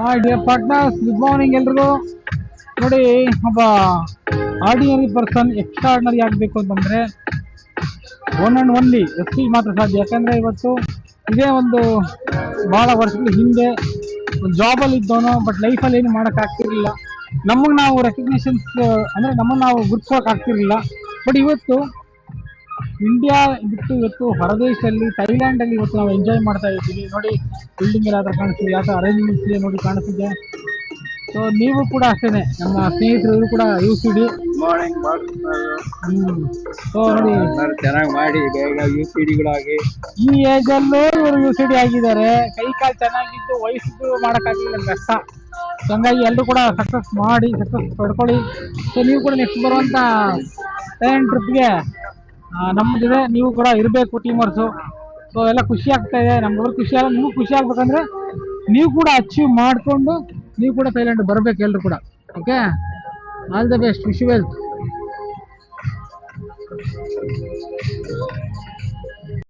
Hi dear partners, good morning ಎಲ್ರಿಗೂ. ನೋಡಿ, ಒಬ್ಬ ಆರ್ಡಿನರಿ ಪರ್ಸನ್ ಎಕ್ಸ್ಟ್ರಾರ್ಡಿನರಿ ಆಗಬೇಕು ಅಂತಂದರೆ one and only S P ಮಾತ್ರ ಸಾಧ್ಯ. ಯಾಕಂದರೆ ಇವತ್ತು ಇದೇ ಒಂದು ಭಾಳ ವರ್ಷಗಳ ಹಿಂದೆ ಒಂದು ಜಾಬಲ್ಲಿ ಇದ್ದವನು, ಬಟ್ ಲೈಫಲ್ಲಿ ಏನು ಮಾಡೋಕ್ಕಾಗ್ತಿರ್ಲಿಲ್ಲ. ನಮಗೆ ನಾವು ರೆಕಗ್ನಿಷನ್ಸ್ ಅಂದರೆ ನಮ್ಮನ್ನು ನಾವು ಗುರುತಿಸೋಕ್ಕಾಗ್ತಿರ್ಲಿಲ್ಲ. ಬಟ್ ಇವತ್ತು ಇಂಡಿಯಾ ಬಿಟ್ಟು ಇವತ್ತು ಹೊರದೇಶದಲ್ಲಿ ಥೈಲ್ಯಾಂಡಲ್ಲಿ ಇವತ್ತು ನಾವು ಎಂಜಾಯ್ ಮಾಡ್ತಾ ಇದ್ದೀವಿ. ನೋಡಿ, ಬಿಲ್ಡಿಂಗ್ ಎಲ್ಲ ಹತ್ರ ಕಾಣಿಸ್ತಿದೆ, ಯಾವ ಥರ ಅರೇಂಜ್ಮೆಂಟ್ಸ್ ಇದೆ ನೋಡಿ ಕಾಣಿಸ್ತಿದೆ. ಸೊ ನೀವು ಕೂಡ ಅಷ್ಟೇ, ನಮ್ಮ ಸ್ನೇಹಿತರು ಇವರು ಕೂಡ UCD. ಸೊ ನೋಡಿ, ಚೆನ್ನಾಗಿ ಮಾಡಿ ಬೇಗ UCDಗಳಾಗಿ ಈ ಏಜಲ್ಲೂ ಇವರು UCD ಆಗಿದ್ದಾರೆ. ಕೈ ಕಾಲು ಚೆನ್ನಾಗಿದ್ದು ವಯಸ್ಸು ಮಾಡೋಕ್ಕಾಗಲಿಲ್ಲ, ಕಷ್ಟ. ಸೊ ಹಂಗಾಗಿ ಎಲ್ಲರೂ ಕೂಡ ಸಕ್ಸಸ್ ಮಾಡಿ, ಸಕ್ಸಸ್ ಪಡ್ಕೊಳ್ಳಿ. ಸೊ ನೀವು ಕೂಡ ನೆಕ್ಸ್ಟ್ ಬರುವಂಥ ಥೈಲ್ಯಾಂಡ್ ಟ್ರಿಪ್ಗೆ ನಮ್ಮದಿದೆ, ನೀವು ಕೂಡ ಇರಬೇಕು ಟೀಮರ್ಸು. ಸೊ ಎಲ್ಲ ಖುಷಿ ಆಗ್ತಾ ಇದೆ, ನಮ್ಗೆ ಖುಷಿ ಆಗ, ನಿಮಗೂ ಖುಷಿ ಆಗ್ಬೇಕಂದ್ರೆ ನೀವು ಕೂಡ ಅಚೀವ್ ಮಾಡಿಕೊಂಡು ನೀವು ಕೂಡ ಥೈಲ್ಯಾಂಡ್ ಬರಬೇಕು ಎಲ್ಲರೂ ಕೂಡ. Okay, all the best, wish you well.